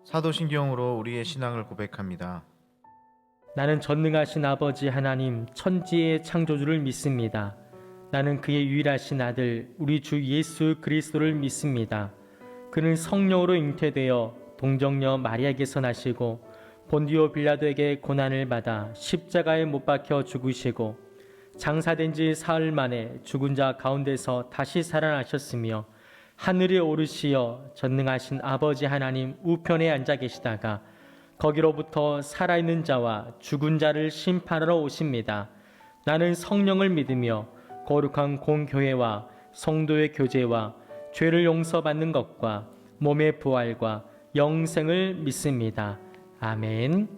사도신경으로 우리의 신앙을 고백합니다. 나는 전능하신 아버지 하나님 천지의 창조주를 믿습니다. 나는 그의 유일하신 아들 우리 주 예수 그리스도를 믿습니다. 그는 성령으로 잉태되어 동정녀 마리아에게서 나시고 본디오 빌라도에게 고난을 받아 십자가에 못 박혀 죽으시고 장사된 지 사흘 만에 죽은 자 가운데서 다시 살아나셨으며 하늘에 오르시어 전능하신 아버지 하나님 우편에 앉아 계시다가 거기로부터 살아있는 자와 죽은 자를 심판하러 오십니다. 나는 성령을 믿으며 거룩한 공교회와 성도의 교제와 죄를 용서받는 것과 몸의 부활과 영생을 믿습니다. 아멘.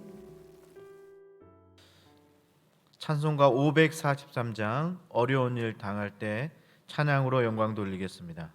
찬송가 543장 어려운 일 당할 때 찬양으로 영광 돌리겠습니다.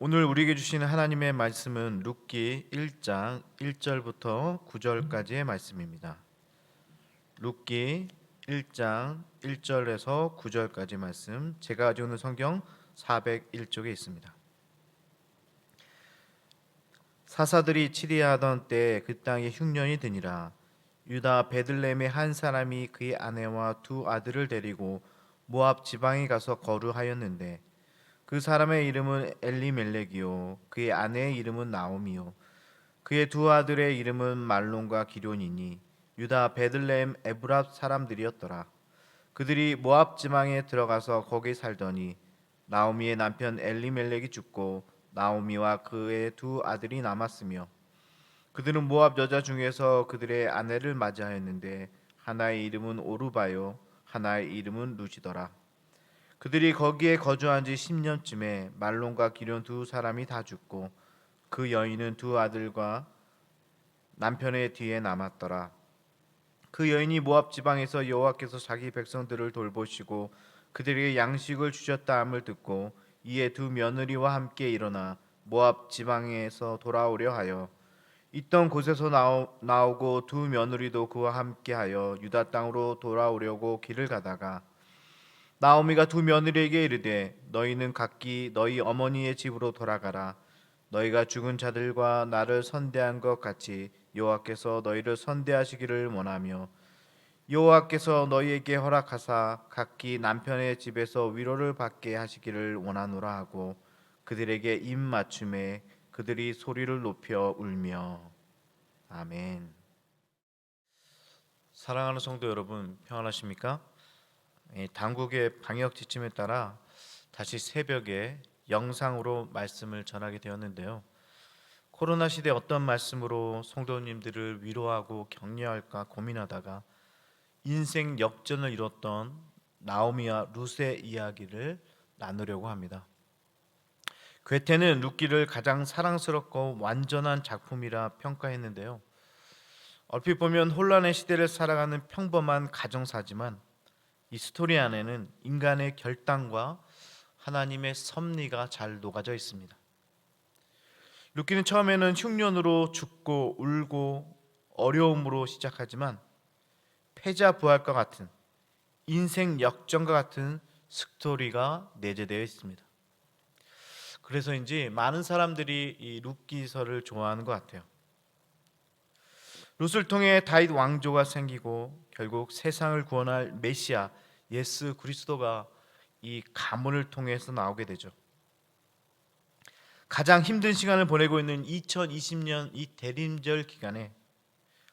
오늘 우리에게 주시는 하나님의 말씀은 룻기 1장 1절부터 9절까지의 말씀입니다. 룻기 1장 1절에서 9절까지 말씀, 제가 가지고 있는 성경 401쪽에 있습니다. 사사들이 치리하던 때에 그 땅에 흉년이 드니라. 유다 베들레헴의 한 사람이 그의 아내와 두 아들을 데리고 모압 지방에 가서 거류하였는데 그 사람의 이름은 엘리멜렉이요 그의 아내의 이름은 나오미요 그의 두 아들의 이름은 말론과 기럯이니 유다 베들레헴 에브랍 사람들이었더라. 그들이 모압 지방에 들어가서 거기 살더니 나오미의 남편 엘리멜렉이 죽고 나오미와 그의 두 아들이 남았으며 그들은 모압 여자 중에서 그들의 아내를 맞이하였는데 하나의 이름은 오르바요 하나의 이름은 루지더라. 그들이 거기에 거주한 지 10년쯤에 말론과 기럨 두 사람이 다 죽고 그 여인은 두 아들과 남편의 뒤에 남았더라. 그 여인이 모압 지방에서 여호와께서 자기 백성들을 돌보시고 그들에게 양식을 주셨다 함을 듣고 이에 두 며느리와 함께 일어나 모압 지방에서 돌아오려 하여 있던 곳에서 나오고 두 며느리도 그와 함께하여 유다 땅으로 돌아오려고 길을 가다가 나오미가 두 며느리에게 이르되 너희는 각기 너희 어머니의 집으로 돌아가라. 너희가 죽은 자들과 나를 선대한 것 같이 여호와께서 너희를 선대하시기를 원하며 여호와께서 너희에게 허락하사 각기 남편의 집에서 위로를 받게 하시기를 원하노라 하고 그들에게 입 맞춤에 그들이 소리를 높여 울며. 아멘. 사랑하는 성도 여러분, 평안하십니까? 당국의 방역 지침에 따라 다시 새벽에 영상으로 말씀을 전하게 되었는데요. 코로나 시대 어떤 말씀으로 성도님들을 위로하고 격려할까 고민하다가 인생 역전을 이뤘던 나오미와 룻의 이야기를 나누려고 합니다. 괴테는 룻기를 가장 사랑스럽고 완전한 작품이라 평가했는데요. 얼핏 보면 혼란의 시대를 살아가는 평범한 가정사지만 이 스토리 안에는 인간의 결단과 하나님의 섭리가 잘 녹아져 있습니다. 룻기는 처음에는 흉년으로 죽고 울고 어려움으로 시작하지만 패자 부활과 같은 인생 역전과 같은 스토리가 내재되어 있습니다. 그래서인지 많은 사람들이 이 룻기서를 좋아하는 것 같아요. 룻을 통해 다윗 왕조가 생기고 결국 세상을 구원할 메시아 예수 그리스도가 이 가문을 통해서 나오게 되죠. 가장 힘든 시간을 보내고 있는 2020년 이 대림절 기간에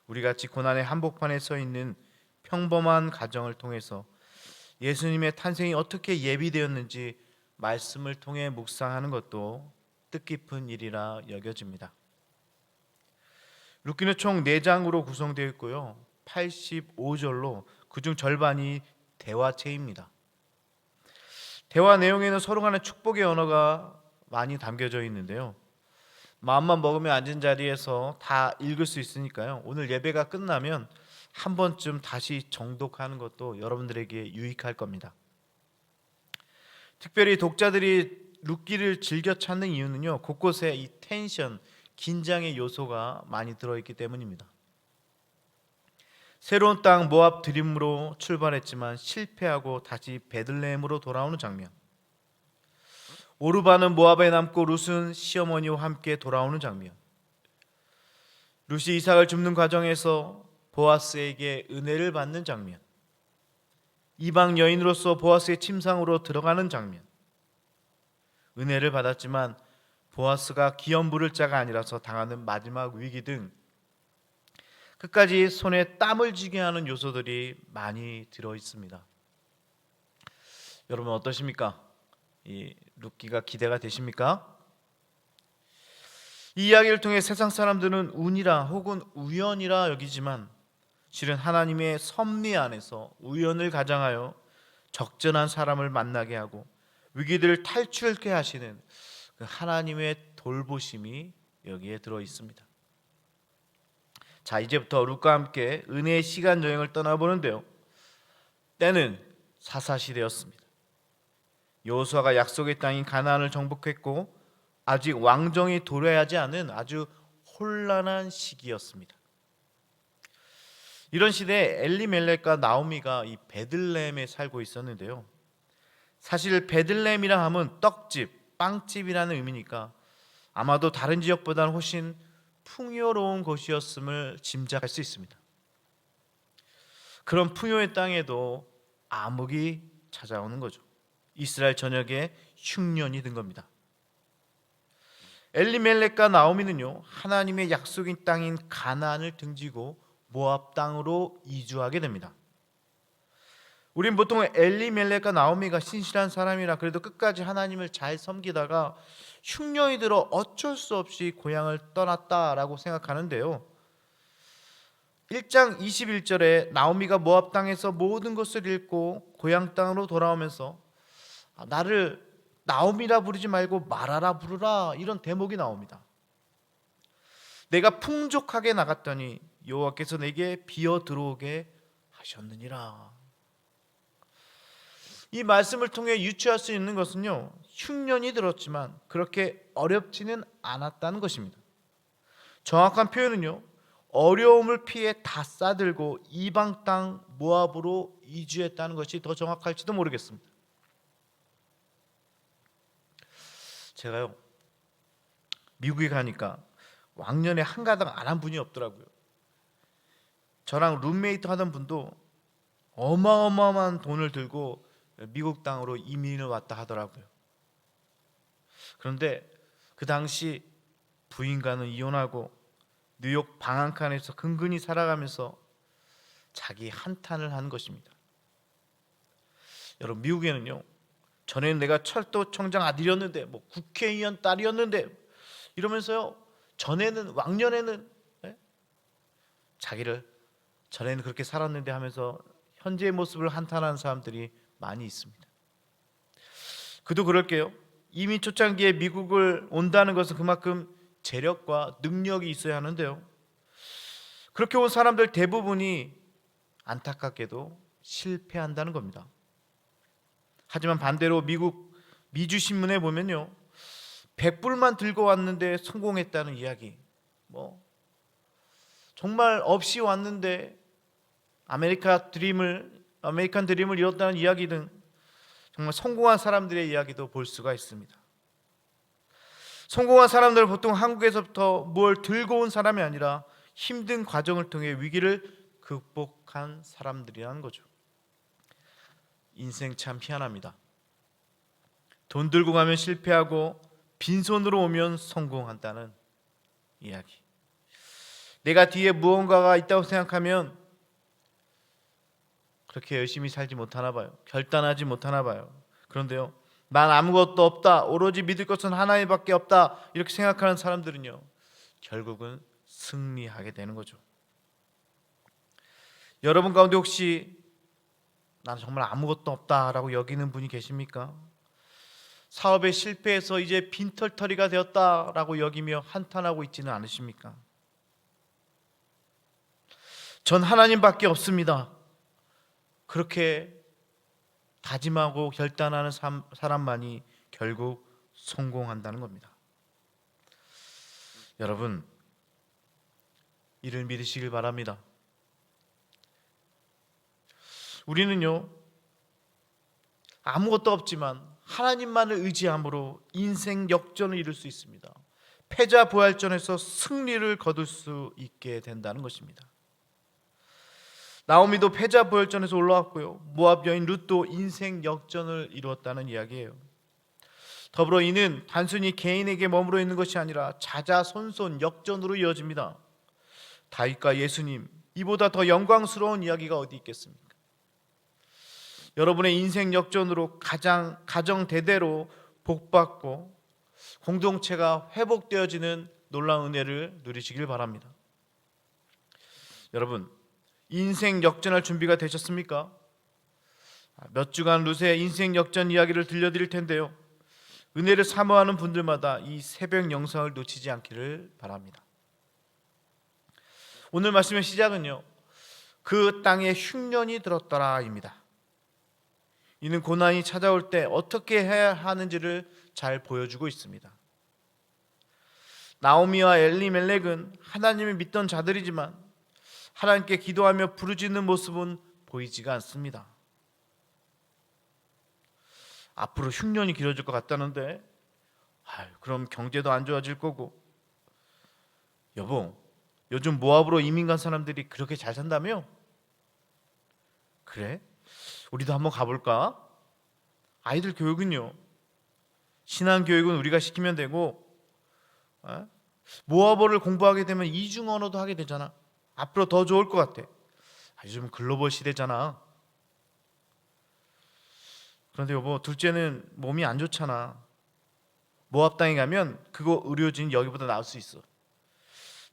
우리 같이 고난의 한복판에 서 있는 평범한 가정을 통해서 예수님의 탄생이 어떻게 예비되었는지 말씀을 통해 묵상하는 것도 뜻깊은 일이라 여겨집니다. 룻기는 총 4장으로 구성되어 있고요. 85절로 그중 절반이 대화체입니다. 대화 내용에는 서로 간의 축복의 언어가 많이 담겨져 있는데요. 마음만 먹으면 앉은 자리에서 다 읽을 수 있으니까요. 오늘 예배가 끝나면 한 번쯤 다시 정독하는 것도 여러분들에게 유익할 겁니다. 특별히 독자들이 룻기를 즐겨 찾는 이유는요. 곳곳에 이 텐션, 긴장의 요소가 많이 들어있기 때문입니다. 새로운 땅 모압 드림으로 출발했지만 실패하고 다시 베들레헴으로 돌아오는 장면. 오르바는 모압에 남고 룻은 시어머니와 함께 돌아오는 장면. 룻이 이삭을 줍는 과정에서 보아스에게 은혜를 받는 장면. 이방 여인으로서 보아스의 침상으로 들어가는 장면. 은혜를 받았지만 보아스가 기업 물을 자가 아니라서 당하는 마지막 위기 등 끝까지 손에 땀을 쥐게 하는 요소들이 많이 들어 있습니다. 여러분 어떠십니까? 이 룻기가 기대가 되십니까? 이 이야기를 통해 세상 사람들은 운이라 혹은 우연이라 여기지만 실은 하나님의 섭리 안에서 우연을 가장하여 적절한 사람을 만나게 하고 위기들을 탈출케 하시는 그 하나님의 돌보심이 여기에 들어 있습니다. 자, 이제부터 룻과 함께 은혜의 시간 여행을 떠나보는데요. 때는 사사시대였습니다. 여호수아가 약속의 땅인 가나안을 정복했고 아직 왕정이 도래하지 않은 아주 혼란한 시기였습니다. 이런 시대에 엘리멜렉과 나오미가 이 베들레헴에 살고 있었는데요. 사실 베들레헴이라 하면 떡집, 빵집이라는 의미니까 아마도 다른 지역보다는 훨씬 풍요로운 곳이었음을 짐작할 수 있습니다. 그런 풍요의 땅에도 암흑이 찾아오는 거죠. 이스라엘 전역에 흉년이 든 겁니다. 엘리멜렉과 나오미는요, 하나님의 약속인 땅인 가나안을 등지고 모압 땅으로 이주하게 됩니다. 우린 보통 엘리멜렉과 나오미가 신실한 사람이라 그래도 끝까지 하나님을 잘 섬기다가 흉년이 들어 어쩔 수 없이 고향을 떠났다라고 생각하는데요. 1장 21절에 나오미가 모압 땅에서 모든 것을 잃고 고향 땅으로 돌아오면서 나를 나오미라 부르지 말고 마라라 부르라, 이런 대목이 나옵니다. 내가 풍족하게 나갔더니 여호와께서 내게 비어 들어오게 하셨느니라. 이 말씀을 통해 유추할 수 있는 것은요, 흉년이 들었지만 그렇게 어렵지는 않았다는 것입니다. 정확한 표현은요, 어려움을 피해 다 싸들고 이방 땅 모압으로 이주했다는 것이 더 정확할지도 모르겠습니다. 제가요, 미국에 가니까 왕년에 한가닥 안 한 분이 없더라고요. 저랑 룸메이트 하던 분도 어마어마한 돈을 들고 미국 땅으로 이민을 왔다 하더라고요. 그런데 그 당시 부인과는 이혼하고 뉴욕 방 한 칸에서 근근히 살아가면서 자기 한탄을 하는 것입니다. 여러분, 미국에는요, 전에는 내가 철도청장 아들이었는데, 뭐 국회의원 딸이었는데 이러면서요, 전에는 왕년에는 자기를 전에는 그렇게 살았는데 하면서 현재의 모습을 한탄하는 사람들이 많이 있습니다. 그도 그럴게요. 이민 초창기에 미국을 온다는 것은 그만큼 재력과 능력이 있어야 하는데요, 그렇게 온 사람들 대부분이 안타깝게도 실패한다는 겁니다. 하지만 반대로 미국 미주신문에 보면요, 100불만 들고 왔는데 성공했다는 이야기, 뭐 정말 없이 왔는데 아메리칸 드림을 이뤘다는 이야기 등 정말 성공한 사람들의 이야기도 볼 수가 있습니다. 성공한 사람들은 보통 한국에서부터 뭘 들고 온 사람이 아니라 힘든 과정을 통해 위기를 극복한 사람들이라는 거죠. 인생 참 희한합니다. 돈 들고 가면 실패하고 빈손으로 오면 성공한다는 이야기. 내가 뒤에 무언가가 있다고 생각하면 그렇게 열심히 살지 못하나 봐요. 결단하지 못하나 봐요. 그런데요, 난 아무것도 없다, 오로지 믿을 것은 하나님밖에 없다, 이렇게 생각하는 사람들은요, 결국은 승리하게 되는 거죠. 여러분 가운데 혹시 나는 정말 아무것도 없다라고 여기는 분이 계십니까? 사업에 실패해서 이제 빈털터리가 되었다라고 여기며 한탄하고 있지는 않으십니까? 전 하나님밖에 없습니다, 그렇게 다짐하고 결단하는 사람만이 결국 성공한다는 겁니다. 여러분, 이를 믿으시길 바랍니다. 우리는요, 아무것도 없지만 하나님만을 의지함으로 인생 역전을 이룰 수 있습니다. 패자부활전에서 승리를 거둘 수 있게 된다는 것입니다. 나오미도 패자부활전에서 올라왔고요, 모압 여인 룻도 인생 역전을 이루었다는 이야기예요. 더불어 이는 단순히 개인에게 머물러 있는 것이 아니라 자자손손 역전으로 이어집니다. 다윗과 예수님, 이보다 더 영광스러운 이야기가 어디 있겠습니까? 여러분의 인생 역전으로 가정 대대로 복받고 공동체가 회복되어지는 놀라운 은혜를 누리시길 바랍니다. 여러분, 인생 역전할 준비가 되셨습니까? 몇 주간 룻의 인생 역전 이야기를 들려드릴 텐데요, 은혜를 사모하는 분들마다 이 새벽 영상을 놓치지 않기를 바랍니다. 오늘 말씀의 시작은요, 그 땅에 흉년이 들었더라입니다. 이는 고난이 찾아올 때 어떻게 해야 하는지를 잘 보여주고 있습니다. 나오미와 엘리멜렉은 하나님을 믿던 자들이지만 하나님께 기도하며 부르짖는 모습은 보이지가 않습니다. 앞으로 흉년이 길어질 것 같다는데, 그럼 경제도 안 좋아질 거고, 여보, 요즘 모압으로 이민 간 사람들이 그렇게 잘 산다며? 그래? 우리도 한번 가볼까? 아이들 교육은요, 신앙교육은 우리가 시키면 되고, 모압어를 공부하게 되면 이중 언어도 하게 되잖아. 앞으로 더 좋을 것 같아. 요즘 글로벌 시대잖아. 그런데 여보, 둘째는 몸이 안 좋잖아. 모압 땅에 가면 그거 의료진 여기보다 나을 수 있어.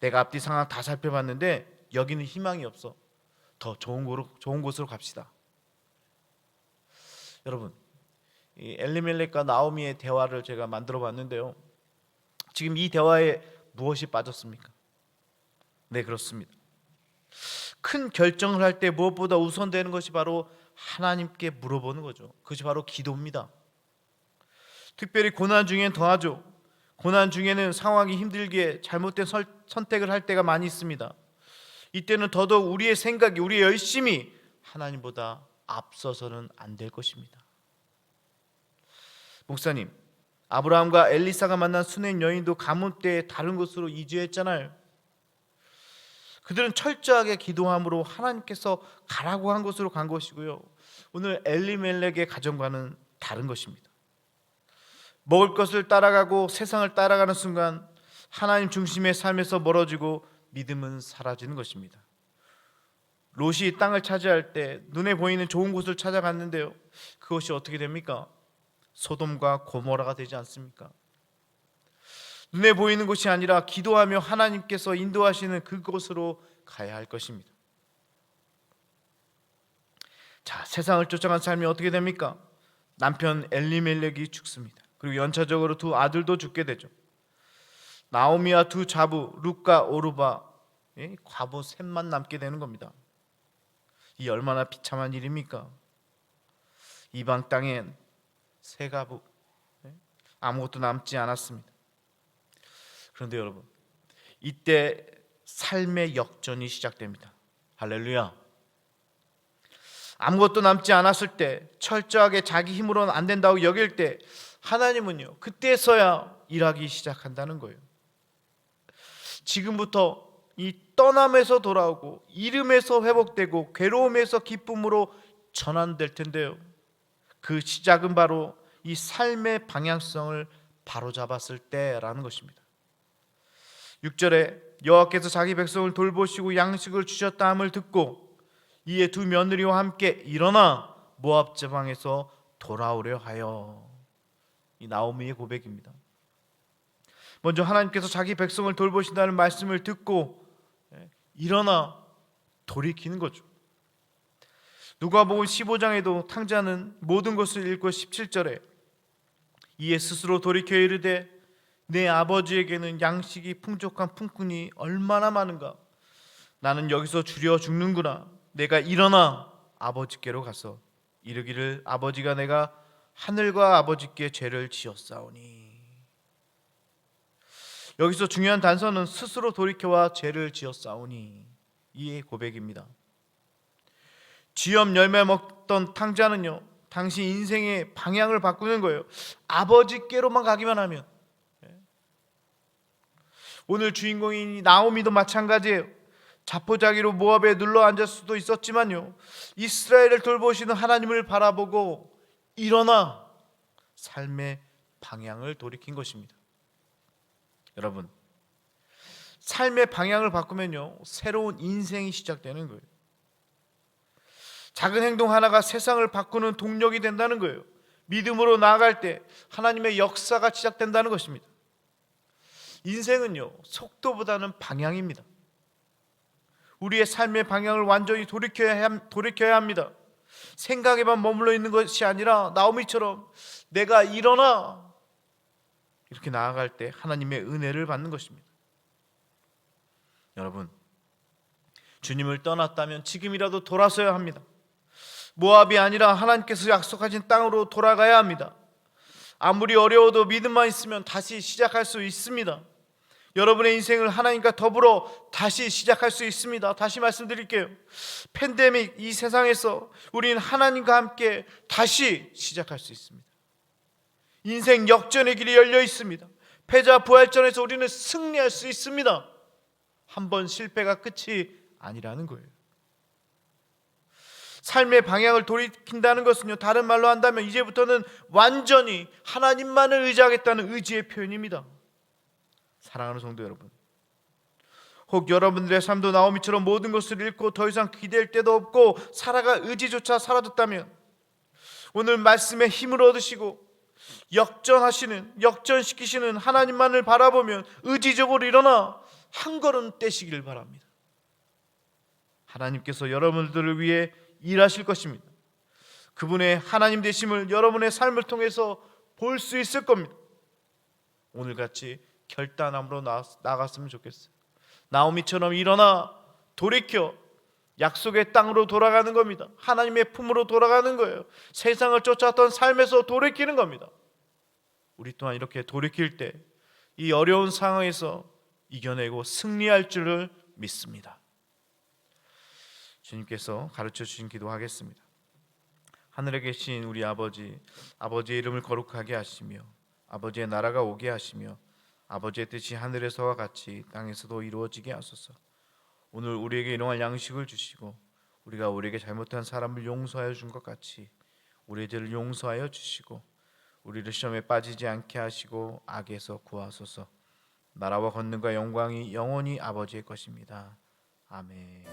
내가 앞뒤 상황 다 살펴봤는데 여기는 희망이 없어. 더 좋은 곳으로 갑시다. 여러분, 이 엘리멜렉과 나오미의 대화를 제가 만들어 봤는데요. 지금 이 대화에 무엇이 빠졌습니까? 네, 그렇습니다. 큰 결정을 할 때 무엇보다 우선되는 것이 바로 하나님께 물어보는 거죠. 그것이 바로 기도입니다. 특별히 고난 중엔 더하죠. 고난 중에는 상황이 힘들기에 잘못된 선택을 할 때가 많이 있습니다. 이때는 더더욱 우리의 생각이, 우리의 열심이 하나님보다 앞서서는 안 될 것입니다. 목사님, 아브라함과 엘리사가 만난 수낵 여인도 가뭄 때에 다른 곳으로 이주했잖아요. 그들은 철저하게 기도함으로 하나님께서 가라고 한 곳으로 간 것이고요. 오늘 엘리멜렉의 가정과는 다른 것입니다. 먹을 것을 따라가고 세상을 따라가는 순간 하나님 중심의 삶에서 멀어지고 믿음은 사라지는 것입니다. 롯이 땅을 차지할 때 눈에 보이는 좋은 곳을 찾아갔는데요. 그것이 어떻게 됩니까? 소돔과 고모라가 되지 않습니까? 눈에 보이는 곳이 아니라 기도하며 하나님께서 인도하시는 그곳으로 가야 할 것입니다. 자, 세상을 쫓아간 삶이 어떻게 됩니까? 남편 엘리멜렉이 죽습니다. 그리고 연차적으로 두 아들도 죽게 되죠. 나오미와 두 자부 룻과 오르바, 과부 셋만 남게 되는 겁니다. 이 얼마나 비참한 일입니까? 이방 땅엔 세 가부, 아무것도 남지 않았습니다. 그런데 여러분, 이때 삶의 역전이 시작됩니다. 할렐루야. 아무것도 남지 않았을 때, 철저하게 자기 힘으로는 안 된다고 여길 때 하나님은요, 그때서야 일하기 시작한다는 거예요. 지금부터 이 떠남에서 돌아오고 이름에서 회복되고 괴로움에서 기쁨으로 전환될 텐데요, 그 시작은 바로 이 삶의 방향성을 바로잡았을 때라는 것입니다. 6절에 여호와께서 자기 백성을 돌보시고 양식을 주셨다 함을 듣고 이에 두 며느리와 함께 일어나 모압 지방에서 돌아오려 하여. 이 나오미의 고백입니다. 먼저 하나님께서 자기 백성을 돌보신다는 말씀을 듣고 일어나 돌이키는 거죠. 누가복음 15장에도 탕자는 모든 것을 읽고 17절에 이에 스스로 돌이켜 이르되 내 아버지에게는 양식이 풍족한 품꾼이 얼마나 많은가. 나는 여기서 주려 죽는구나. 내가 일어나 아버지께로 가서 이르기를 아버지가 내가 하늘과 아버지께 죄를 지었사오니. 여기서 중요한 단서는 스스로 돌이켜와 죄를 지었사오니 이 고백입니다. 쥐염 열매 먹던 탕자는요, 당시 인생의 방향을 바꾸는 거예요. 아버지께로만 가기만 하면. 오늘 주인공인 나오미도 마찬가지예요. 자포자기로 모압에 눌러 앉을 수도 있었지만요, 이스라엘을 돌보시는 하나님을 바라보고 일어나 삶의 방향을 돌이킨 것입니다. 여러분, 삶의 방향을 바꾸면요, 새로운 인생이 시작되는 거예요. 작은 행동 하나가 세상을 바꾸는 동력이 된다는 거예요. 믿음으로 나아갈 때 하나님의 역사가 시작된다는 것입니다. 인생은요, 속도보다는 방향입니다. 우리의 삶의 방향을 완전히 돌이켜야 합니다. 생각에만 머물러 있는 것이 아니라 나오미처럼 내가 일어나 이렇게 나아갈 때 하나님의 은혜를 받는 것입니다. 여러분, 주님을 떠났다면 지금이라도 돌아서야 합니다. 모압이 아니라 하나님께서 약속하신 땅으로 돌아가야 합니다. 아무리 어려워도 믿음만 있으면 다시 시작할 수 있습니다. 여러분의 인생을 하나님과 더불어 다시 시작할 수 있습니다. 다시 말씀드릴게요. 팬데믹 이 세상에서 우리는 하나님과 함께 다시 시작할 수 있습니다. 인생 역전의 길이 열려 있습니다. 패자 부활전에서 우리는 승리할 수 있습니다. 한 번 실패가 끝이 아니라는 거예요. 삶의 방향을 돌이킨다는 것은요, 다른 말로 한다면 이제부터는 완전히 하나님만을 의지하겠다는 의지의 표현입니다. 사랑하는 성도 여러분, 혹 여러분들의 삶도 나오미처럼 모든 것을 잃고 더 이상 기댈 데도 없고 살아갈 의지조차 사라졌다면 오늘 말씀에 힘을 얻으시고 역전시키시는 하나님만을 바라보면 의지적으로 일어나 한 걸음 떼시길 바랍니다. 하나님께서 여러분들을 위해 일하실 것입니다. 그분의 하나님 되심을 여러분의 삶을 통해서 볼 수 있을 겁니다. 오늘같이 결단함으로 나갔으면 좋겠어요. 나오미처럼 일어나 돌이켜 약속의 땅으로 돌아가는 겁니다. 하나님의 품으로 돌아가는 거예요. 세상을 쫓아왔던 삶에서 돌이키는 겁니다. 우리 또한 이렇게 돌이킬 때 이 어려운 상황에서 이겨내고 승리할 줄을 믿습니다. 주님께서 가르쳐 주신 기도하겠습니다. 하늘에 계신 우리 아버지의 이름을 거룩하게 하시며 아버지의 나라가 오게 하시며 아버지의 뜻이 하늘에서와 같이 땅에서도 이루어지게 하소서. 오늘 우리에게 일용할 양식을 주시고 우리가 우리에게 잘못한 사람을 용서하여 준 것 같이 우리의 죄를 용서하여 주시고 우리를 시험에 빠지지 않게 하시고 악에서 구하소서. 나라와 권능과 영광이 영원히 아버지의 것입니다. 아멘.